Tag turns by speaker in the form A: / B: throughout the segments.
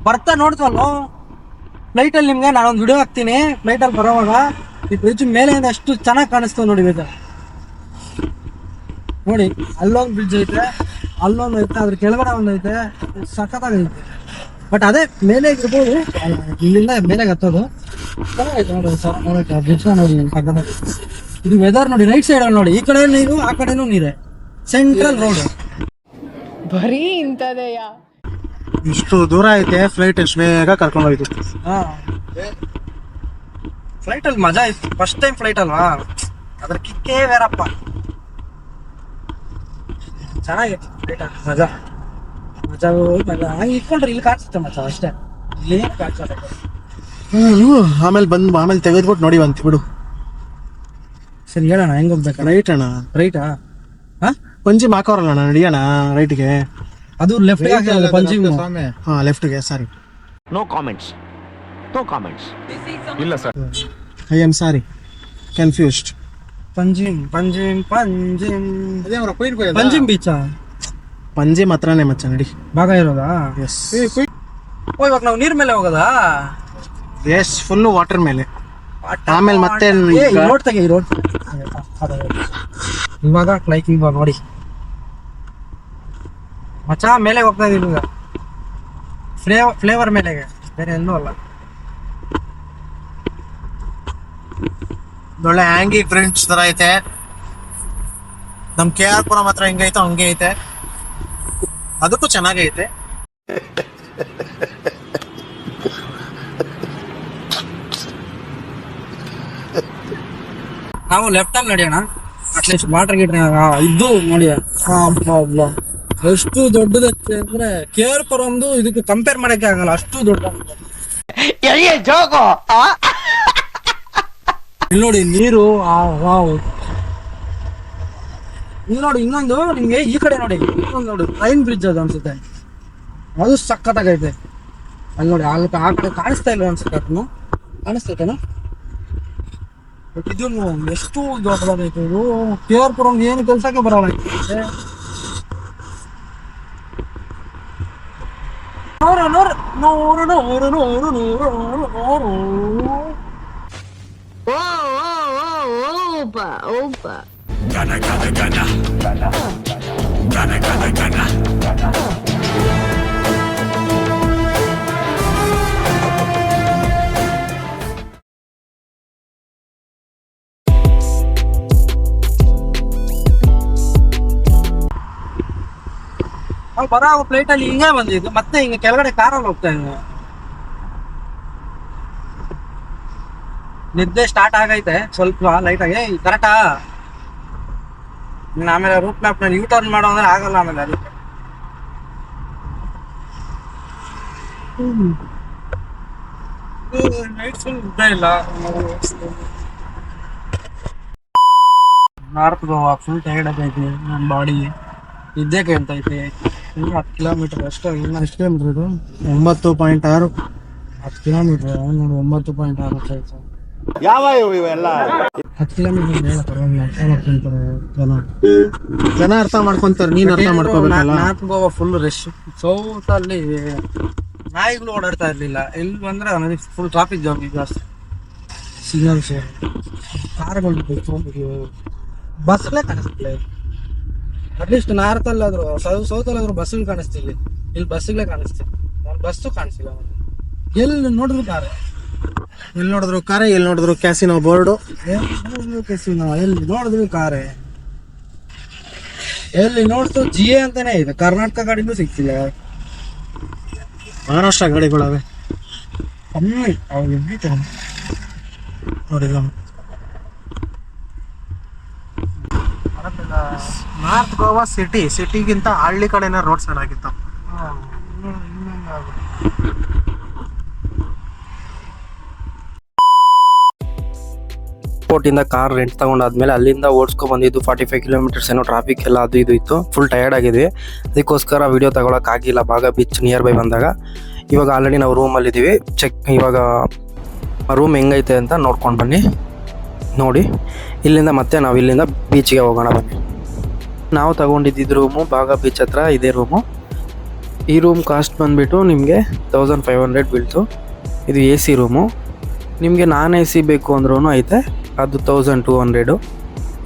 A: ಬರ್ತಾ ನೋಡ್ತವಲ್ಲ ಫ್ಲೈಟ್ ಅಲ್ಲಿ ನಿಮ್ಗೆ ನಾನೊಂದು ವಿಡಿಯೋ ಹಾಕ್ತೀನಿ ಫ್ಲೈಟ್ ಅಲ್ಲಿ ಬರೋವಾಗ ಈ ಬ್ರಿಡ್ಜ್ ಮೇಲೆಯಿಂದ ಅಷ್ಟು ಚೆನ್ನಾಗಿ ಕಾಣಿಸ್ತದೆ ನೋಡಿ ವೆದರ್ ನೋಡಿ. ಅಲ್ಲೊಂದು ಬ್ರಿಡ್ಜ್ ಐತೆ, ಅಲ್ಲೊಂದು ಐತೆ, ಅದ್ರ ಕೆಳಗಡೆ ಒಂದು ಐತೆ, ಸಖತ್ತಾಗೈತೆ. ಬಟ್ ಅದೇ ಮೇಲೆ ಇರ್ಬೋದು, ಇಲ್ಲಿಂದ ಮೇಲೆ ಹತ್ತೋದು ಚೆನ್ನಾಗೈತೆ ನೋಡಿ. ನೋಡಕ್ಕೆ ಬ್ರಿಡ್ಜ್ ನೋಡಿ ಸಖತ್ತಾಗಿ. ಇದು ವೆದರ್ ನೋಡಿ, ರೈಟ್ ಸೈಡ್ ಅಲ್ಲಿ ನೋಡಿ, ಈ ಕಡೆ ನೀರು ಆ ಕಡೆನೂ ನೀರೇ, ಸೆಂಟ್ರಲ್ ರೋಡ್.
B: ಬರೀ ಇಂಥದೆಯಾ?
C: ಇಷ್ಟು ದೂರ ಐತೆ ಫ್ಲೈಟ್ ಎಷ್ಟು ಬೇಗ ಕರ್ಕೊಂಡು ಹೋಯ್ತು.
A: ಫ್ಲೈಟ್ ಅಲ್ಲಿ ಮಜಾ ಇತ್ತು, ಫಸ್ಟ್ ಟೈಮ್ ಫ್ಲೈಟ್ ಅಲ್ವಾ, ಅದ್ರ ಕಿಕ್ಕೇ ಬೇರಪ್ಪ. ಚೆನ್ನಾಗಿತ್ತು ಫ್ಲೈಟ್ ಅಲ್ಲಿ ಮಜಾ ಮಜಾ ಮಜಾ. ಹಂಗೆ ಇಟ್ಕೊಂಡ್ರೆ ಇಲ್ಲಿ ಕಾಣಿಸುತ್ತೆ ಮಚ್ಚ, ಅಷ್ಟೇ, ಇಲ್ಲಿ ಕಾಣಿಸಲ್ಲ.
C: ಆಮೇಲೆ ತೆಗೆದ್ಬಿಟ್ಟು ನೋಡಿ ಅಂತ ಬಿಡು.
A: ಸರಿ ಹೇಳೋಣ ಹೆಂಗ್ ಹೋಗ್ಬೇಕು?
C: ರೈಟ್ ಅಣ್ಣ,
A: ರೈಟಾ?
C: ಪಂಜಿ ಹಾಕೋರಲ್ಲ ಅಣ್ಣ, ನಡಿಯೋಣ ರೈಟ್ಗೆ.
A: ಅದು ಲೆಫ್ಟ್ ಪಂಜಿ.
C: ಹಾ ಲೆಫ್ಟ್ಗೆ, ಸಾರಿ.
D: No comments. ಇಲ್ಲ sir,
C: I am sorry, confused.
A: Panjim ಬೀಚಾ?
C: ಪಂಜಿಮ್ ಹತ್ರನೇ ಮಚ್ಚ, ನಡಿ.
A: ಭಾಗ ಇರೋದಾ?
C: ಎಸ್.
A: ಓ, ಇವಾಗ ನಾವು ನೀರ್ ಮೇಲೆ ಹೋಗೋದಾ?
C: ಎಸ್, ಫುಲ್ಲು ವಾಟರ್ ಮೇಲೆ. ಆಮೇಲೆ ಮತ್ತೆ
A: ರೋಡ್ ತೆಗೆ, ರೋಡ್ ಇವಾಗ ಲೈಕ್ ಇವಾಗ ನೋಡಿ ಮಚ್ಚ, ಮೇಲೆ ಹೋಗ್ತಾ ಇದೀವಿ ಈಗ, ಫ್ಲೇವರ್ ಮೇಲೆಗೆ, ಬೇರೆ ಎಲ್ಲೂ ಅಲ್ಲ.
C: ಒಳ್ಳೆ ಹ್ಯಾಂಗಿ ಫ್ರೆಂಡ್ಸ್ ತರ ಐತೆ. ನಮ್ KR ಪುರಂ ಹತ್ರ ಹೆಂಗೈತೋ ಹಂಗೆ ಐತೆ, ಅದಕ್ಕೂ ಚೆನ್ನಾಗೈತೆ.
A: ನಾವು ಲೆಫ್ಟ್ ಅಲ್ಲಿ ನಡೆಯೋಣ, ಅಟ್ಲೀಸ್ಟ್ ವಾಟರ್ ಗೀಟರ್ ಇದ್ದು ನೋಡಿ. ಎಷ್ಟು ದೊಡ್ಡದಕ್ಕೆ ಅಂದ್ರೆ KR ಪುರಂದು ಇದಕ್ಕೆ ಕಂಪೇರ್ ಮಾಡಕ್ಕೆ ಆಗಲ್ಲ, ಅಷ್ಟು ದೊಡ್ಡ. ಇಲ್ಲಿ ನೋಡಿ ನೀರು, ಇಲ್ಲಿ ನೋಡಿ ಇನ್ನೊಂದು ನಿಮ್ಗೆ ಈ ಕಡೆ ನೋಡಿ, ಇನ್ನೊಂದು ನೋಡಿ ಟ್ರೈನ್ ಬ್ರಿಡ್ಜ್ ಅದು ಅನ್ಸುತ್ತೆ, ಅದು ಸಖತ್ತಾಗೈತೆ. ಅಲ್ಲಿ ನೋಡಿ, ಆ ಕಡೆ ಕಾಣಿಸ್ತಾ ಇಲ್ಲ ಅನ್ಸುತ್ತೆ, ಅದನ್ನು ಕಾಣಿಸ್ತೈತೆನಾ? ಬಟ್ ಇದು ಎಷ್ಟು ದೊಡ್ಡದಾಗೈತೆ ಇದು. KR ಪುರಂ ಏನು ಕೆಲ್ಸಕ್ಕೆ ಬರಲ್ಲ. ನಾವು ಬರೋ ಫ್ಲೈಟ್ ಅಲ್ಲಿ ಹಿಂಗೆ ಬಂದಿದ್ದು, ಮತ್ತೆ ಹಿಂಗೆ ಕೆಳಗಡೆ ಕಾರಲ್ಲಿ ಹೋಗ್ತಾ ಇದ್ವಿ. ನಿದ್ದೆ ಸ್ಟಾರ್ಟ್ ಆಗೈತೆ ಸ್ವಲ್ಪ ಲೈಟ್ ಆಗಿ, ಕರೆಕ್ಟಾ? ಆಮೇಲೆ ರೂಟ್ ಮ್ಯಾಪ್ ನಲ್ಲಿ ಯೂ ಟರ್ನ್ ಮಾಡೋ ಅಂದ್ರೆ ಆಗಲ್ಲ, ಆಮೇಲೆ ಅದಕ್ಕೆ ನೈಟ್ ಫುಲ್ ನಿದ್ದೆ ಇಲ್ಲ. ನಾರ್ತ್ ಗೋವಾ ಫುಲ್ ಟೈರ್ಡ್ ಆಗೈತಿ ನನ್ನ ಬಾಡಿ, ನಿದ್ದೆ ಕೇಳ್ತೈತಿ. ಇನ್ನು 10 ಕಿಲೋಮೀಟರ್ ಅಷ್ಟೇ. ಇನ್ನು ಎಷ್ಟು ಕಿಲೋಮೀಟರ್ ಇದು?
C: 9.6.
A: 10 ಕಿಲೋಮೀಟರ್ ನೋಡಿ, 9.6
D: ಯಾವ ಇವೆಲ್ಲ
A: 10 ಕಿಲೋಮೀಟರ್ ಮೇಲೆ
C: ಜನ ಅರ್ಥ ಮಾಡ್ಕೊಂತಾರೆ, ನೀನ್ ಅರ್ಥ ಮಾಡ್ಕೋಬೇಕಲ್ಲ.
A: North Goa full rush. South ಅಲ್ಲಿ ನಾಯಿಗಳು ಓಡಾಡ್ತಾ ಇರ್ಲಿಲ್ಲ, ಇಲ್ಲಿ ಬಂದ್ರೆ ಫುಲ್ ಟ್ರಾಫಿಕ್ ಜಾಮ್ ಜಾಸ್ತಿ. ಸಿಗ್ನಲ್ಸ್, ಕಾರ್ಗಳು, ಬಸ್ಗಳೇ ಕಾಣಿಸ್ತಿಲ್ಲ. ಅಟ್ಲೀಸ್ಟ್ ನಾರ್ತ್ ಅಲ್ಲಾದ್ರು, ಸೌತ್ ಅಲ್ಲಾದ್ರು ಬಸ್ಗಳು ಕಾಣಿಸ್ತಿಲ್ಲ, ಇಲ್ಲಿ ಬಸ್ಗಳೇ ಕಾಣಿಸ್ತಿಲ್ಲ. ಒಂದು ಬಸ್ಸು ಕಾಣಿಸ್ತಿಲ್ಲ, ಎಲ್ಲಿ ನೋಡಿದ್ರು ಕಾರ್,
C: ಎಲ್ಲಿ ನೋಡಿದ್ರು ಕಾರೇ, ಎಲ್ಲಿ ನೋಡಿದ್ರು ಕ್ಯಾಸಿನೋ ಬೋರ್ಡು,
A: ಎಲ್ಲಿ ನೋಡಿದ್ರು ಕಾರೇ, ಎಲ್ಲಿ ನೋಡಿದ್ರು GA ಅಂತಾನೆ ಇದೆ. ಕರ್ನಾಟಕ ಗಾಡಿನೂ ಸಿಗ್ತಿಲ್ಲ,
C: ಮಹಾರಾಷ್ಟ್ರ ಗಾಡಿಗಳವೆ
A: ಕಮ್ಮಿ.
C: ನೋಡಿಲ್ಲ. ನಾರ್ತ್ ಗೋವಾ ಸಿಟಿಗಿಂತ ಹಳ್ಳಿ ಕಡೆನ ರೋಡ್ ಚೆನ್ನಾಗಿತ್ತು.
E: ಏರ್ಪೋರ್ಟಿಂದ ಕಾರ್ ರೆಂಟ್ ತಗೊಂಡಾದ್ಮೇಲೆ ಅಲ್ಲಿಂದ ಓಡಿಸ್ಕೊ ಬಂದಿದ್ದು 45 ಕಿಲೋಮೀಟರ್ಸ್. ಏನೋ ಟ್ರಾಫಿಕ್ ಎಲ್ಲ ಅದು ಇದು ಇತ್ತು, ಫುಲ್ ಟಯರ್ಡ್ ಆಗಿದ್ವಿ. ಅದಕ್ಕೋಸ್ಕರ ವಿಡಿಯೋ ತಗೊಳಕ್ ಆಗಿಲ್ಲ ಬಾಗ ಬೀಚ್ ನಿಯರ್ ಬೈ ಬಂದಾಗ. ಇವಾಗ ಆಲ್ರೆಡಿ ನಾವು ರೂಮಲ್ಲಿ ಇದ್ದೀವಿ. ಇವಾಗ ರೂಮ್ ಹೆಂಗೈತೆ ಅಂತ ನೋಡ್ಕೊಂಡು ಬನ್ನಿ. ನೋಡಿ, ಇಲ್ಲಿಂದ ಮತ್ತೆ ನಾವು ಇಲ್ಲಿಂದ ಬೀಚ್ಗೆ ಹೋಗೋಣ ಬನ್ನಿ. ನಾವು ತಗೊಂಡಿದ್ದ ರೂಮು ಬಾಗ ಬೀಚ್ ಹತ್ರ ಇದೆ ರೂಮು. ಈ ರೂಮ್ ಕಾಸ್ಟ್ ಬಂದುಬಿಟ್ಟು ನಿಮಗೆ 1500 ಬೀಳ್ತು. ಇದು ಎ ಸಿ ರೂಮು. ನಿಮಗೆ ನಾನ್ ಎ ಸಿ ಬೇಕು ಅಂದ್ರೂ ಐತೆ, ಅದು 1200.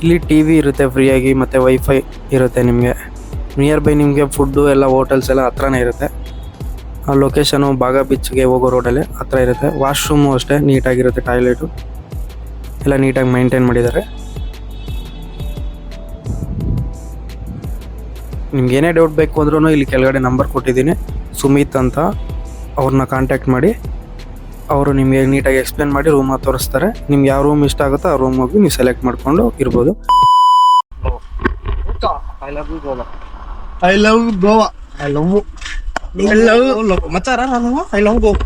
E: ಇಲ್ಲಿ ಟಿ ವಿ ಇರುತ್ತೆ ಫ್ರೀಯಾಗಿ, ಮತ್ತು ವೈಫೈ ಇರುತ್ತೆ ನಿಮಗೆ. ನಿಯರ್ ಬೈ ನಿಮಗೆ ಫುಡ್ಡು ಎಲ್ಲ ಹೋಟೆಲ್ಸ್ ಎಲ್ಲ ಹತ್ರನೇ ಇರುತ್ತೆ. ಆ ಲೊಕೇಶನು ಬಾಗ ಬೀಚ್ಗೆ ಹೋಗೋ ರೋಡಲ್ಲೇ ಹತ್ರ ಇರುತ್ತೆ. ವಾಶ್ರೂಮು ಅಷ್ಟೇ ನೀಟಾಗಿರುತ್ತೆ, ಟಾಯ್ಲೆಟು ಎಲ್ಲ ನೀಟಾಗಿ ಮೈಂಟೈನ್ ಮಾಡಿದ್ದಾರೆ. ನಿಮ್ಗೆ ಏನೇ ಡೌಟ್ ಬೇಕು ಅಂದ್ರೂ ಇಲ್ಲಿ ಕೆಳಗಡೆ ನಂಬರ್ ಕೊಟ್ಟಿದ್ದೀನಿ, ಸುಮಿತ್ ಅಂತ. ಅವ್ರನ್ನ ಕಾಂಟ್ಯಾಕ್ಟ್ ಮಾಡಿ, ಅವರು ನಿಮಗೆ ನೀಟಾಗಿ ಎಕ್ಸ್ಪ್ಲೇನ್ ಮಾಡಿ ರೂಮ ತೋರಿಸ್ತಾರೆ. ನಿಮ್ಗೆ ಯಾವ ರೂಮ್ ಇಷ್ಟ ಆಗುತ್ತೋ ಆ ರೂಮ್ ಹೋಗಿ ನೀವು ಸೆಲೆಕ್ಟ್ ಮಾಡಿಕೊಂಡು ಇರ್ಬೋದು.
A: I love Goa. I love Goa. I love ಮಚಾರ ನಾನು ಐ ಲವ್ ಗೋವಾ.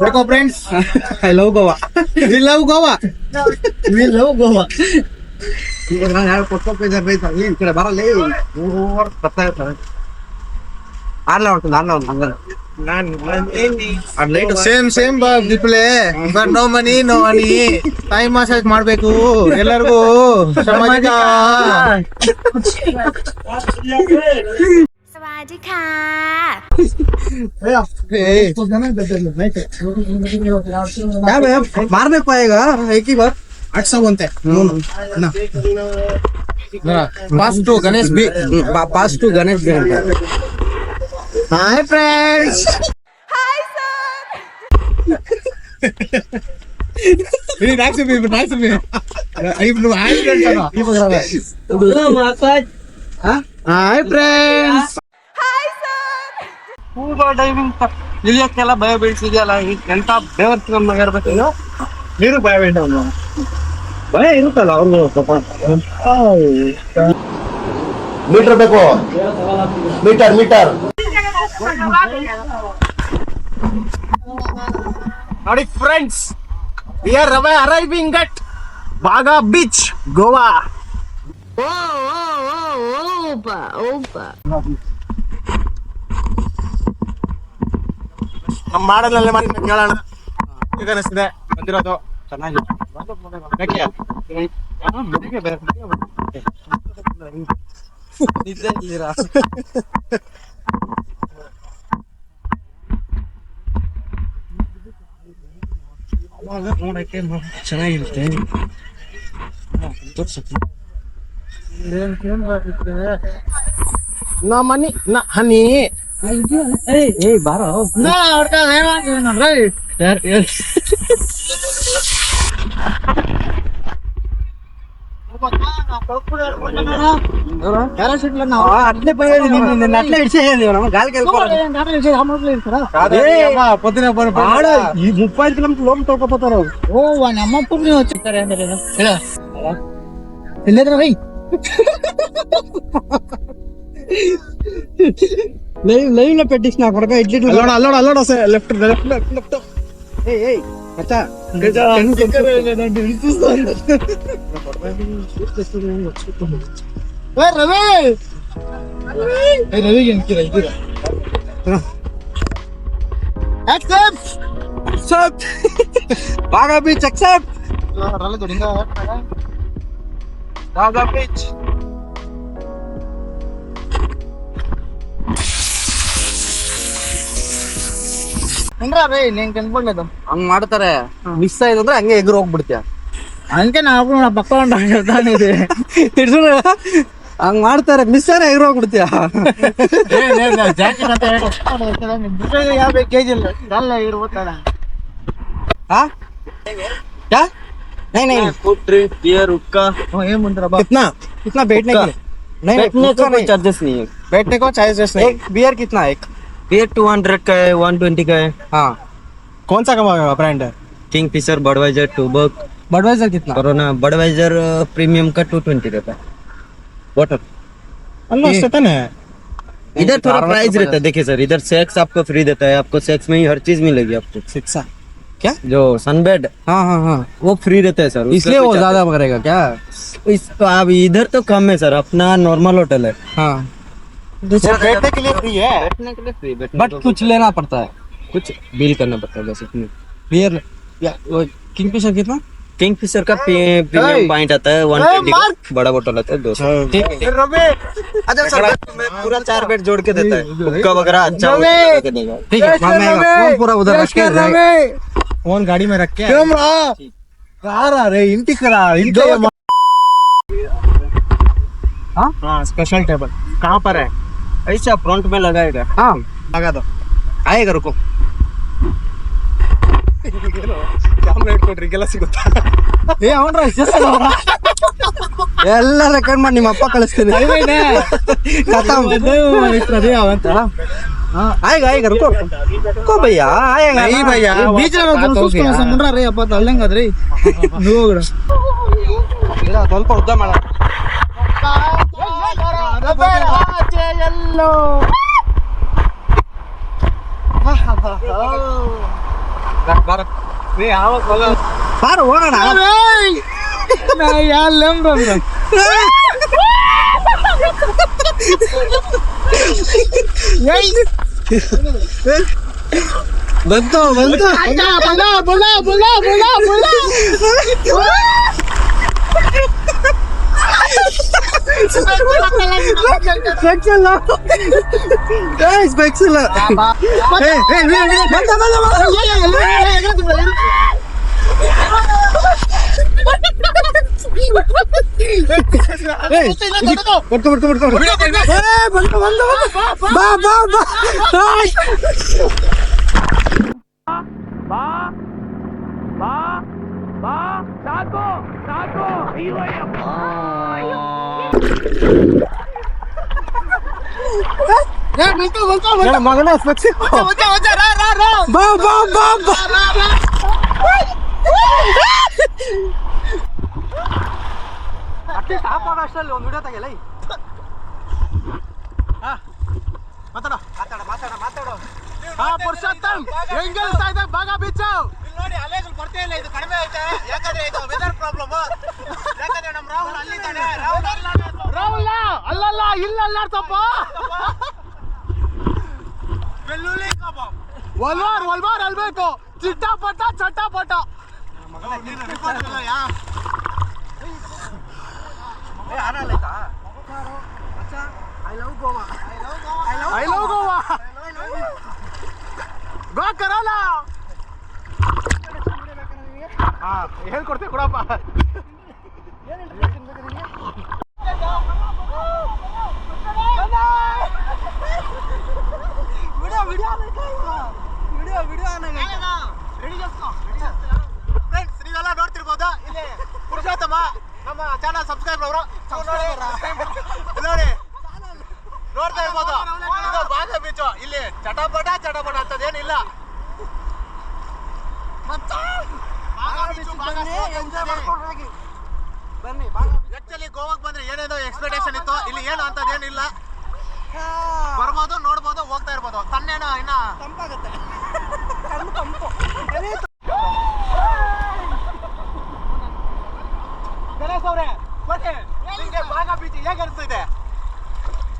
A: देखो friends, I love Goa. We love Goa. We love Goa. ಈಗ ನಾನು ಯಾರು ಕೊಟ್ಟು ಹೋಗ್ತಾ ಈ ಕಡೆ ಬರಲ್ಲ ಓವರ್ ಬರ್ತಾ ಇರ್ತಾರೆ. ಆರ್ಲ ಉಂಟು ನಾನು ಸೇಮ್ ಡಿಪ್ಲೇ but no money time massage ಮಾಡ್ಬೇಕು ಎಲ್ಲರಿಗೂ. ಸಾಮಾಜಿಕ
F: Swadika.
A: ಮಾರ್ಬೇಕು ಈಗ ಏಕಿ ಬಾರ್ 800 ಅಂತೆ. ಪಾಸ್ ಟು ಗಣೇಶ್ ಬಿ ಅಂತ. Hi friends.
F: Hi, sir.
A: Hi friends.
F: Hi, sir.
A: Scuba diving ಇಳಿಯಕ್ಕೆಲ್ಲ ಭಯ ಬೀಳ್ಸಿದ್ಯಲ್ಲ, ಎಂತ ಬೇವರ್ತಿನ ಇರ್ಬೇಕು. ನೀರು ಭಯ ಬೇಡ, ಭಯ ಇರುತ್ತಲ್ಲ ಅವ್ರಿಗೂ ಸ್ವಲ್ಪ.
D: ಮೀಟರ್ ಬೇಕು, ಮೀಟರ್.
A: ನೋಡಿ friends, we are arriving at Baga beach, Goa. ನಮ್ಮ ಮಾಡಲಲ್ಲೇ ಮಾಡಿ ಕೇಳೋಣ ಈಗ ಅನಿಸ್ತಿದೆ ಬಂದಿರೋದು ಚೆನ್ನಾಗಿ. ನೋಡಕ್ಕೆ ಚೆನ್ನಾಗಿರುತ್ತೆ. ನಾ ಮನಿ ನಾ ಹನಿ ಬಾರೋ ಈ 35 ಕಿಲೋಮೀಟರ್ ಲೋನ್ ತೊಳ್ಕೊತಾರ. ಓ ನಮ್ಮಪ್ಪ ಇಲ್ಲದ್ರ ಬೈ ಲೈವ್ ಪೆಟ್ಟಿಸ್ ನಾ ಕೊಡಕ ಇಡ್ಲಿ ಅಲ್ಲೋಡ ಲೆಫ್ಟ್ ಏಯ್ ಮಚ್ಚಾ ರವಿಗೆ ಅಂತೀರ Baga beach accept. Baga beach ಹಂಗ್ ಮಾಡ್ತಾರೆ. ಮಿಸ್ ಆಯ್ತು ಅಂದ್ರೆ ಹಂಗೆ ಎಗ್ರು ಹೋಗ್ಬಿಡ್ತೀಯ. ಹಂಗೆ ನಾವು ಪಕ್ಕ ಹಂಗ್ ಮಾಡ್ತಾರೆ. ಮಿಸ್ ಆದ್ರೆ ಎಗ್ರು ಹೋಗ್ಬಿಡ್ತೀಯ. कितना बैठने का नहीं बैठने का कोई चार्जेस नहीं है. बैठने को चार्जेस नहीं. बियर कितना एक
G: बियर 200 का है, 120 का है.
A: हाँ कौन सा ब्रांड है?
G: Kingfisher, Budweiser, Tuborg,
A: Budweiser कितना?
G: कोरोना. बडवाइजर प्रीमियम का 220 रहता है वाटर. इधर थोड़ा प्राइस रहता है. देखिए सर, इधर सेक्स आपको फ्री देता है. आपको सेक्स में ही हर चीज मिलेगी आपको.
A: शिक्षा क्या?
G: जो सनबेड,
A: हाँ
G: वो फ्री रहता है सर.
A: इसलिए वो ज्यादा करेगा क्या?
G: अब इधर तो कम है सर. अपना नॉर्मल होटल है.
A: हाँ बैठने के लिए फ्री है,
G: बैठने के लिए फ्री.
A: बट कुछ लेना पड़ता है.
G: कुछ बिल करना पड़ता है बस इतने.
A: बियर किंगफिशर कितना?
G: किंगफिशर का प्रीमियम पॉइंट आता है 120 का, बड़ा बोतल आता है 200। अच्छा सर, मैं पूरा 4 बेड जोड़ के देता है, हुक्का वगैरह अच्छा होके देगा।
A: ठीक है, बाद में आएगा। फोन पूरा उधर रख के फोन गाड़ी में रख के हाँ स्पेशल टेबल कहाँ पर है?
G: ऐसा फ्रंट में लगाएगा।
A: हाँ लगा दो, आएगा रुको। ಕ್ಯಾಮ್ರಾ ಇಟ್ಕೊಟ್ರಿಗೆಲ್ಲ ಸಿಗುತ್ತಾ? ಏ ಅವನ್ರ ಎಲ್ಲ ರೆಕಾರ್ಡ್ ಮಾಡಿ ನಿಮ್ಮ ಅಪ್ಪ ಕಳಿಸ್ತೀನಿ. आएगा आएगा रुको रुको भैया आएगा नहीं भैया बीच में समझ रहे अपन अल्लेंगे ನೋಡ ಸ್ವಲ್ಪ ಉದ್ದ ಮಾಡ ಎಲ್ಲೋ ಬಾರ ಹೋಗೋಣ ಬಂತು ಬಂತು ಮಗನ ಬಾ ಬಾ ಬಾ ಬಾ ಅಷ್ಟಲ್ಲಿ ಒಂದು ವಿಡಿಯೋ ತೆಗೆಲ್ಲ ಮಾತಾಡೋ ಮಾತಾಡ ಮಾತಾಡ ಮಾತಾಡೋ ಪುರುಷೋತ್ತಮ್ ಹೆಂಗ್ ಹೇಳ್ತಾ ಇದೆ ಭಾಗ ಬೀಚು ನೋಡಿ ಅಲೆಗಳು ಬರ್ತಾ ಇಲ್ಲ, ಇದು ಕಡಿಮೆ ಐತೆ ಯಾಕಂದ್ರೆ ಇದು ವೆದರ್ ಪ್ರಾಬ್ಲಮ್. ಯಾಕಂದ್ರೆ ನಮ್ಮ ರಾಹುಲ್ ಅಲ್ಲಿದ್ದಾನೆ. ರಾಹುಲ್ ಅಲ್ಲಲ್ಲ ಇಲ್ಲ ಅಲ್ಲಾಡ್ತಪ್ಪ. ಬೆಳ್ಳುಳ್ಳಿ ಕಬಾಬ್ ಒಲ್ವಾರ್ ಒಲ್ವಾರ್ ಅಲ್ಬೇಕು, ಚಿಟ್ಟಾಪಟ ಚಟ್ಟಾಪಟ. I love Goa. ಗೋವಾ ಕರಲ್ಲ. ಹೇಳ್ಕೊಡ್ತೀವಿ ಕೊಡಪ್ಪ. ನೀವೆಲ್ಲ ನೋಡ್ತಿರ್ಬೋದು ಇಲ್ಲಿ ಪುರುಷೋತ್ತಮ ನಮ್ಮ ಚಾನಲ್ ಸಬ್ಸ್ಕ್ರೈಬ್ ಅವರು ನೋಡಿ ನೋಡ್ತಾ ಇರ್ಬೋದು. ಇದು ಭಾಗ ಬೀಚು, ಇಲ್ಲಿ ಚಟಪಟ ಚಟಪಟ ಅಂತದೇನಿಲ್ಲ. ಆಕ್ಚುಲಿ ಗೋವಾಕ್ ಬಂದ್ರೆ ಏನೇನೋ ಎಕ್ಸ್ಪೆಕ್ಟೇಷನ್ ಇತ್ತು, ಇಲ್ಲಿ ಏನು ಅಂತದೇನಿಲ್ಲ. ಬರ್ಬೋದು ನೋಡ್ಬೋದು ಹೋಗ್ತಾ ಇರ್ಬೋದು. ತನ್ನೇನೋ ಇನ್ನ ತಂಪಾಗುತ್ತೆ. ಗಣೇಶ್ ಅವ್ರೆ ಮತ್ತೆ ನಿಮಗೆ ಭಾಗ ಬೀಚ್ ಹೇಗೆ ಅನಿಸ್ತಿದೆ?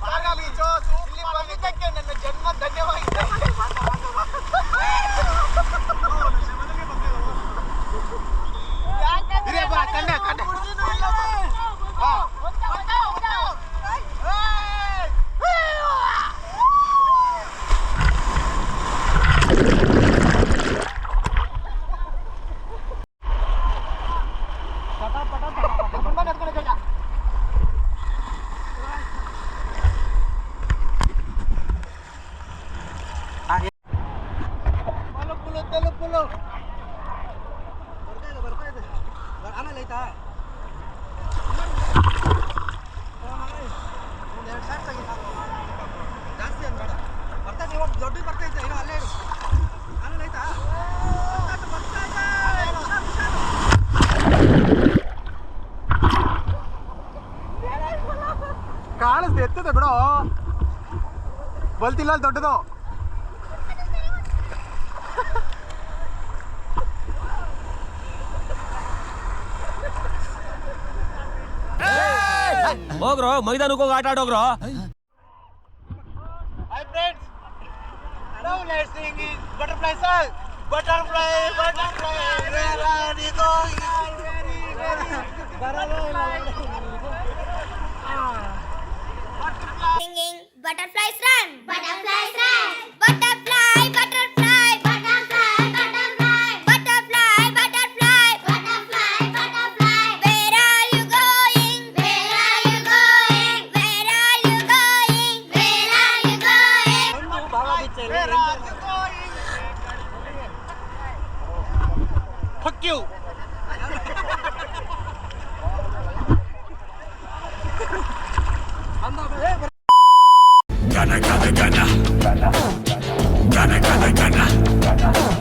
A: ಭಾಗ ಬೀಚು ಇಲ್ಲಿ ಬಂದಿದ್ದಕ್ಕೆ ನನ್ನ ಜನ್ಮ ಧನ್ಯವಾಗಿದೆ. ಕಂಡ ಕಂಡ ಆಮೇಲೆ ಆಯ್ತಾ ಒಂದೆರಡು ಶಾರ್ಟ್ ತೆಗಿ ಸಾಕು, ಜಾಸ್ತಿ ಅಂತ ಬೇಡ. ಬರ್ತೈತೆ ಇವಾಗ ದೊಡ್ಡ ಬರ್ತೈತೆ, ಇರೋ ಅಲ್ಲೇ ಇರು. ಆಮೇಲೆ ಆಯ್ತಾ ಕಾಣಿಸ್ತು ಎತ್ತದೆ ಬಿಡೋ, ಬಲ್ತಿಲ್ಲ ದೊಡ್ಡದು.
H: ಹೋಗ್ರೋ ಮೈದಾನಕ್ಕೆ ಹೋಗಿ ಆಟ ಆಡೋಗ್ರೋ.
C: Hi friends, now let's sing is butterfly song. Butterfly, butterfly, where are you going?
F: Singing butterflies run. Butterflies run. Butterfly, butterfly, butterfly, butterfly, butterfly, butterfly, butterfly, butterfly. Where are you going? Where are you going? Where are you going? Where are you going?
H: Gana, gana, gana. Gana, gana, gana.